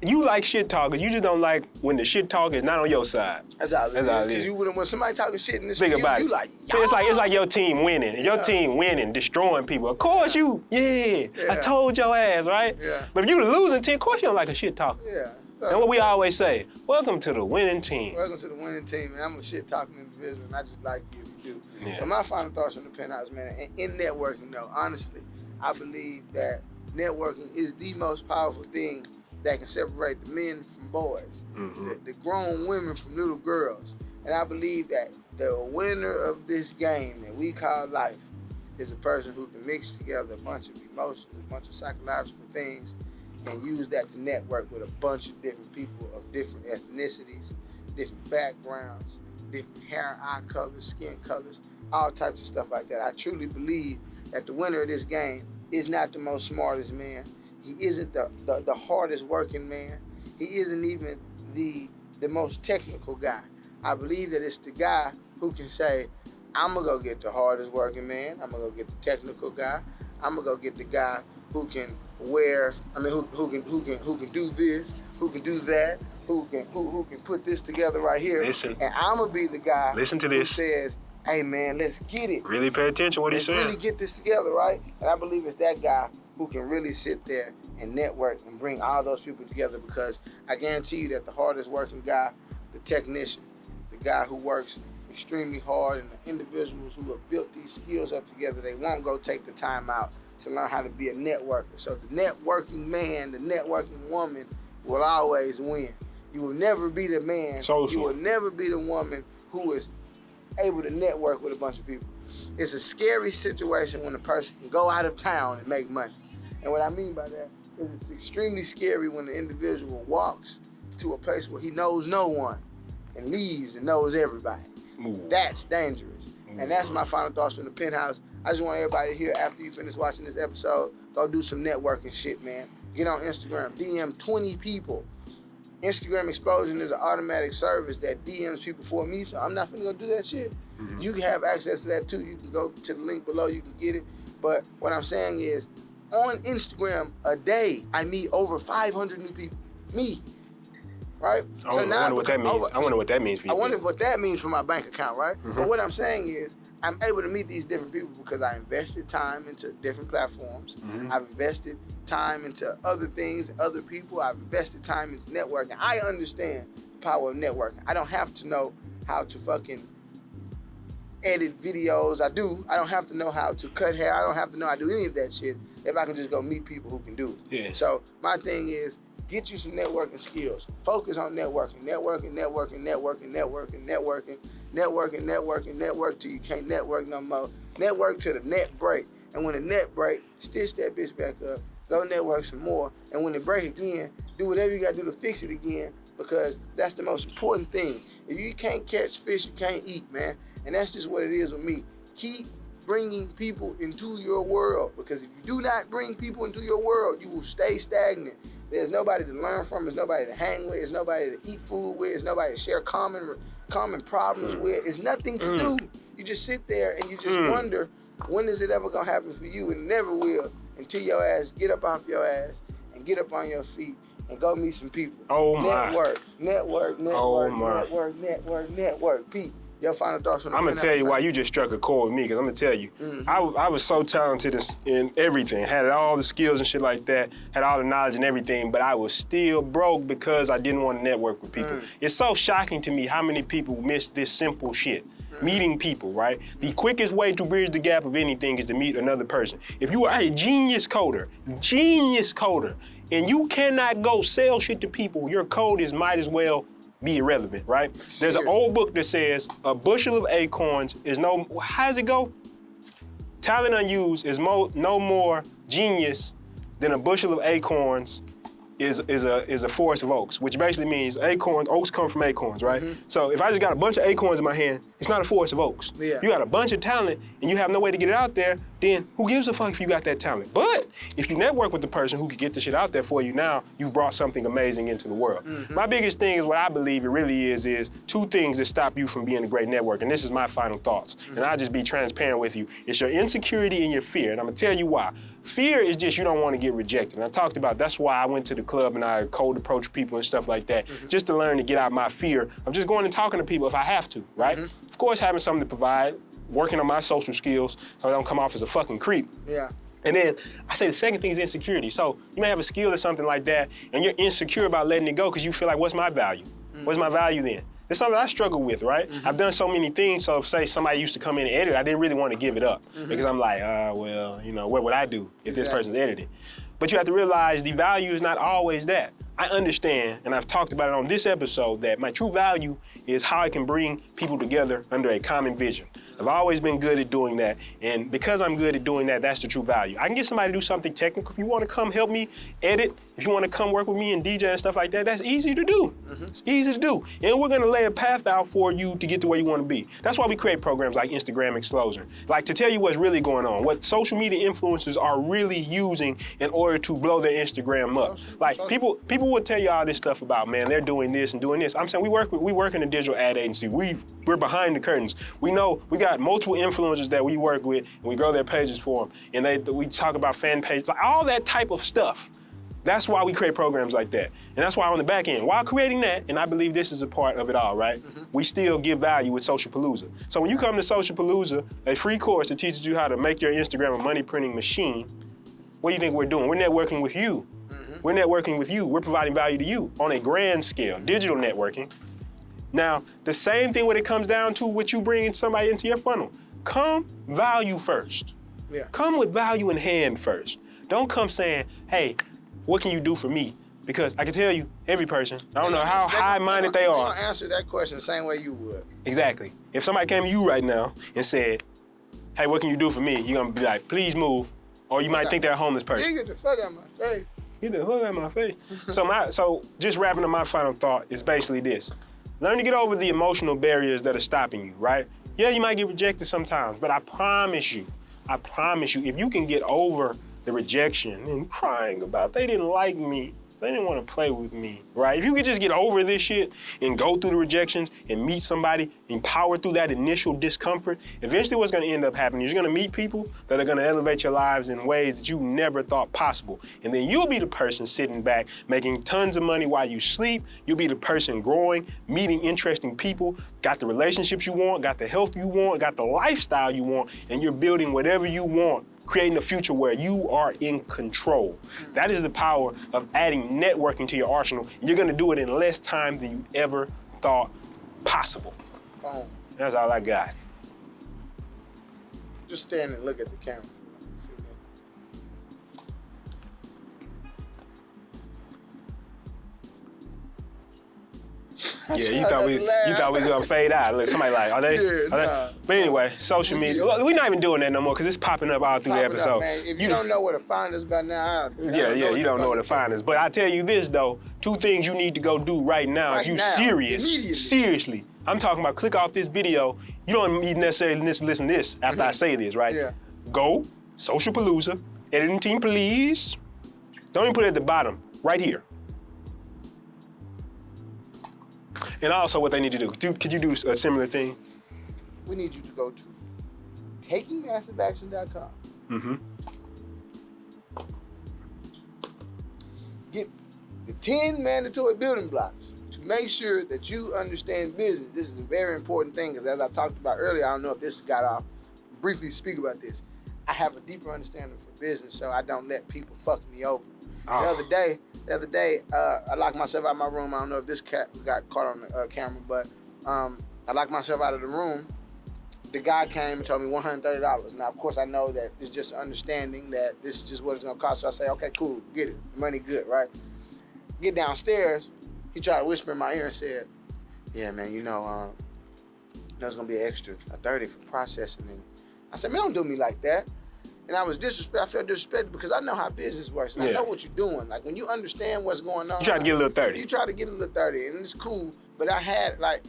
you like shit talkers. You just don't like when the shit talk is not on your side. That's all it is. Because when somebody talking shit in this Think about you it. like, it's like your team winning. Your team winning, destroying people. Of course you. Yeah. I told your ass, right? Yeah. But if you the losing team, of course you don't like a shit talker. Yeah. And what we always say, welcome to the winning team. Welcome to the winning team, and I'm a shit talking individual, and I just like you if you do. Yeah. But my final thoughts on the Penthouse, man, in networking though, honestly, I believe that networking is the most powerful thing that can separate the men from boys, the grown women from little girls. And I believe that the winner of this game that we call life is a person who can mix together a bunch of emotions, a bunch of psychological things, and use that to network with a bunch of different people of different ethnicities, different backgrounds, different hair, eye colors, skin colors, all types of stuff like that. I truly believe that the winner of this game is not the most smartest man. He isn't the hardest working man. He isn't even the most technical guy. I believe that it's the guy who can say, I'm gonna go get the hardest working man. I'm gonna go get the technical guy. I'm gonna go get the guy who can who can do this, who can do that, who can put this together right here. Listen. And I'm gonna be the guy Listen to who this. says, hey man, let's get it. Really pay attention to what he's saying. Let's really get this together, right? And I believe it's that guy who can really sit there and network and bring all those people together, because I guarantee you that the hardest working guy, the technician, the guy who works extremely hard, and the individuals who have built these skills up together, they won't go take the time out to learn how to be a networker. So the networking man, the networking woman will always win. You will never be the man. You will never be the woman who is able to network with a bunch of people. It's a scary situation when a person can go out of town and make money. And what I mean by that is it's extremely scary when the individual walks to a place where he knows no one and leaves and knows everybody. That's dangerous. And that's my final thoughts from the Penthouse. I just want everybody here, after you finish watching this episode, go do some networking shit, man. Get on Instagram, DM 20 people. Instagram Explosion is an automatic service that DMs people for me, so I'm not gonna go do that shit. You can have access to that too. You can go to the link below, you can get it. But what I'm saying is, on Instagram a day, I meet over 500 new people. Me. Right? I wonder what that means. I wonder what that means for you. I wonder what that means for my bank account, right? But what I'm saying is, I'm able to meet these different people because I invested time into different platforms. I've invested time into other things, other people. I've invested time into networking. I understand the power of networking. I don't have to know how to fucking edit videos. I don't have to know how to cut hair. I don't have to know how to do any of that shit if I can just go meet people who can do it. Yeah. So my thing is, get you some networking skills. Focus on networking till you can't network no more. Network till the net break. And when the net break, stitch that bitch back up. Go network some more. And when it break again, do whatever you gotta do to fix it again, because that's the most important thing. If you can't catch fish, you can't eat, man. And that's just what it is with me. Keep bringing people into your world, because if you do not bring people into your world, you will stay stagnant. There's nobody to learn from. There's nobody to hang with. There's nobody to eat food with. There's nobody to share common problems with. It's nothing to do. You just sit there and you just wonder, when is it ever gonna happen for you? And it never will until your ass get up off your ass and get up on your feet and go meet some people. Oh my. Network. Pete, your final thoughts on the I'm gonna tell you why you just struck a chord with me, because I'm gonna tell you, I was so talented in everything, had all the skills and shit like that, had all the knowledge and everything, but I was still broke because I didn't want to network with people. It's so shocking to me how many people miss this simple shit. Meeting people, right? The quickest way to bridge the gap of anything is to meet another person. If you are a genius coder, and you cannot go sell shit to people, your code might as well be irrelevant, right? There's an old book that says a bushel of acorns is how does it go? Talent unused is no more genius than a bushel of acorns is a forest of oaks, which basically means oaks come from acorns, right? So if I just got a bunch of acorns in my hand, it's not a forest of oaks. Yeah. You got a bunch of talent and you have no way to get it out there, then who gives a fuck if you got that talent? But if you network with the person who can get the shit out there for you, now you've brought something amazing into the world. My biggest thing is what I believe it really is two things that stop you from being a great networker, and this is my final thoughts. And I'll just be transparent with you. It's your insecurity and your fear, and I'm gonna tell you why. Fear is just you don't want to get rejected. And I talked about that's why I went to the club and I cold approach people and stuff like that, just to learn to get out my fear of just going and talking to people if I have to, right? Of course, having something to provide, working on my social skills so I don't come off as a fucking creep. Yeah. And then I say the second thing is insecurity. So you may have a skill or something like that and you're insecure about letting it go because you feel like, what's my value? What's my value then? It's something I struggle with, right? I've done so many things, so if, say, somebody used to come in and edit, I didn't really want to give it up because I'm like, well, you know, what would I do if this person's editing? But you have to realize the value is not always that. I understand, and I've talked about it on this episode, that my true value is how I can bring people together under a common vision. I've always been good at doing that, and because I'm good at doing that, that's the true value. I can get somebody to do something technical. If you want to come help me edit, if you want to come work with me and DJ and stuff like that, that's easy to do. It's easy to do. And we're gonna lay a path out for you to get to where you want to be. That's why we create programs like Instagram Explosion. Like to tell you what's really going on, what social media influencers are really using in order to blow their Instagram up. Like people would tell you all this stuff about, man, they're doing this and doing this. I'm saying we work in a digital ad agency. We're behind the curtains. We know we got multiple influencers that we work with and we grow their pages for them. And we talk about fan pages, like all that type of stuff. That's why we create programs like that. And that's why on the back end, while creating that, and I believe this is a part of it all, right? We still give value with Social Palooza. So when you come to Social Palooza, a free course that teaches you how to make your Instagram a money printing machine, what do you think we're doing? We're networking with you. We're networking with you. We're providing value to you on a grand scale, digital networking. Now, the same thing when it comes down to what you bringing somebody into your funnel. Come value first. Yeah. Come with value in hand first. Don't come saying, hey, what can you do for me? Because I can tell you, every person, I don't know how high-minded they are. I'm gonna answer that question the same way you would. Exactly. If somebody came to you right now and said, hey, what can you do for me? You're gonna be like, please move. Or you might think they're a homeless person. Get the fuck out of my face. Get the fuck out of my face. So just wrapping up my final thought is basically this. Learn to get over the emotional barriers that are stopping you, right? Yeah, you might get rejected sometimes, but I promise you, if you can get over the rejection and crying about they didn't like me, They didn't want to play with me, right? If you could just get over this shit and go through the rejections and meet somebody, empower through that initial discomfort, eventually what's going to end up happening is you're going to meet people that are going to elevate your lives in ways that you never thought possible. And then you'll be the person sitting back, making tons of money while you sleep. You'll be the person growing, meeting interesting people, got the relationships you want, got the health you want, got the lifestyle you want, and you're building whatever you want, creating a future where you are in control. That is the power of adding networking to your arsenal. You're gonna do it in less time than you ever thought possible. That's all I got. Just stand and look at the camera. Yeah, you thought we was gonna fade out. Look, somebody like, are they? Nah. But anyway, social media. We're not even doing that no more because it's popping up all through the episode. If you don't know where to find us by now, you don't know where to find us. But I tell you this though, 2 things you need to go do right now. If you serious, seriously. I'm talking about click off this video. You don't need necessarily listen to this after I say this, right? Yeah. Go, Social Palooza, editing team, please. Don't even put it at the bottom, right here. And also what they need to do. Could you do a similar thing? We need you to go to takingmassiveaction.com. Mm-hmm. Get the 10 mandatory building blocks to make sure that you understand business. This is a very important thing because as I talked about earlier, I don't know if this got off. Briefly speak about this. I have a deeper understanding for business, so I don't let people fuck me over. The other day, I locked myself out of my room. I don't know if this cat got caught on the camera, but I locked myself out of the room. The guy came and told me $130. Now, of course, I know that it's just understanding that this is just what it's gonna cost. So I say, okay, cool, get it. Money good, right? Get downstairs. He tried to whisper in my ear and said, yeah, man, there's gonna be an extra $30 for processing. And I said, man, don't do me like that. And I felt disrespected because I know how business works. And I know what you're doing. Like when you understand what's going on. You try to get a little 30. You try to get a little 30 and it's cool. But I had my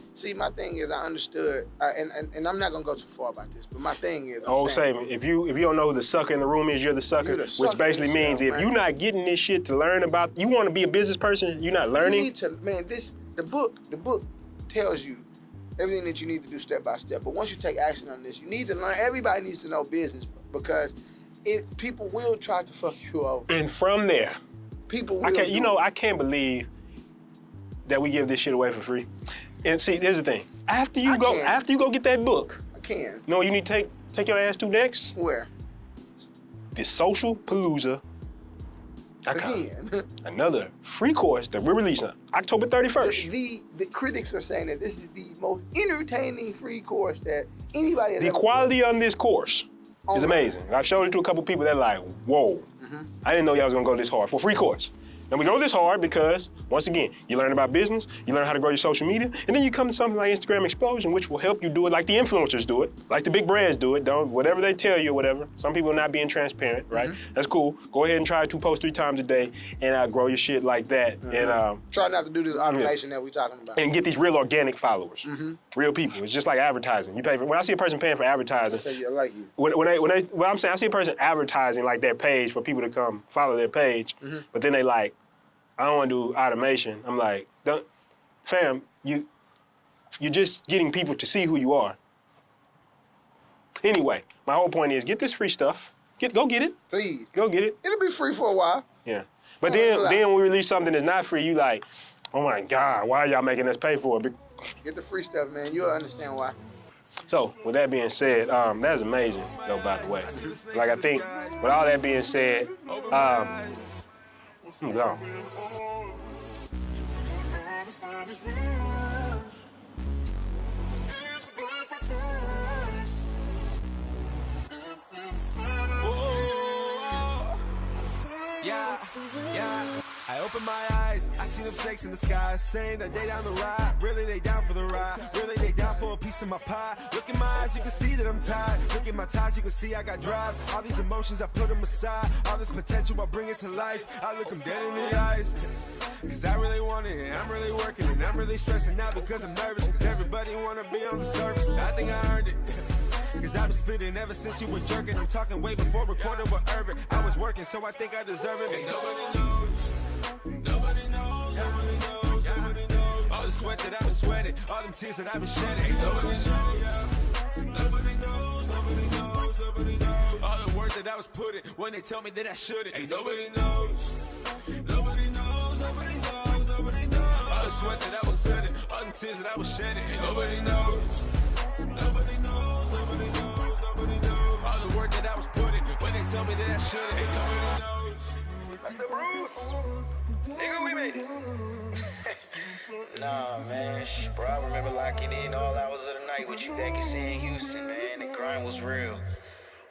thing is I understood, and I'm not gonna go too far about this, but my thing is, if you don't know who the sucker in the room is, you're the sucker, which basically means if you're not getting this shit to learn about, you want to be a business person, you're not learning. You need to, man, the book tells you everything that you need to do step by step. But once you take action on this, you need to learn. Everybody needs to know business because people will try to fuck you over. And from there, people will. I can't believe that we give this shit away for free. And see, here's the thing. After you go get that book. I can. No, you need to take your ass to next. Where? The Social Palooza. Again. Another free course that we're releasing October 31st. The critics are saying that this is the most entertaining free course that anybody has The ever quality on this course is amazing. I've showed it to a couple people that are like, whoa. I didn't know y'all was gonna go this hard for a free course. And we go this hard because, once again, you learn about business, you learn how to grow your social media, and then you come to something like Instagram Explosion, which will help you do it like the influencers do it, like the big brands do it. Whatever they tell you or whatever. Some people are not being transparent, right? That's cool. Go ahead and try to post 3 times a day and grow your shit like that. And try not to do this automation that we're talking about. And get these real organic followers, real people. It's just like advertising. You pay for, when I see a person paying for advertising, I say, I like you. When I'm saying I see a person advertising like their page for people to come follow their page, but then they like, I don't want to do automation. I'm like, fam, you're just getting people to see who you are. Anyway, my whole point is get this free stuff. Go get it. Please. Go get it. It'll be free for a while. Yeah. But then when we release something that's not free, you like, oh my God, why are y'all making us pay for it? Get the free stuff, man. You'll understand why. So, with that being said, that's amazing, though, by the way. Like, I think, with all that being said, I'm gone. Yeah. I open my eyes, I see them snakes in the sky, saying that they down the ride. Really, they down for the ride. Really, they down for a piece of my pie. Look in my eyes, you can see that I'm tired. Look at my ties, you can see I got drive. All these emotions, I put them aside. All this potential, I bring it to life. I look them dead in the eyes. Cause I really want it, and I'm really working, and I'm really stressing out because I'm nervous. Cause everybody wanna be on the surface. I think I earned it. Cause I've been spitting ever since you were jerking. I'm talking way before recording with Irvin. I was working, so I think I deserve it. And nobody knows. sweat that I've been sweating, all them tears that I've been shedding. Ain't nobody knows, nobody knows, nobody knows, nobody knows. All the work that I was putting when they tell me that I shouldn't. Ain't nobody knows, nobody knows, nobody knows, nobody knows. All the sweat that I was shedding, all the tears that I was shedding. Ain't nobody knows, nobody knows, nobody knows, nobody knows. All the work that I was putting when they tell me that I shouldn't. Ain't nobody knows. That's the Bruce. Nigga, we made it. Nah, man, bro, I remember locking in all hours of the night with you back in Houston, man. The grind was real.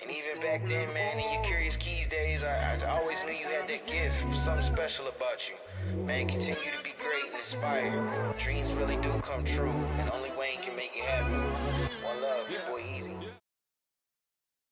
And even back then, man, in your Curious Keys days, I always knew you had that gift, something special about you. Man, continue to be great and inspired. Dreams really do come true, and only Wayne can make it happen. One love, your boy Easy.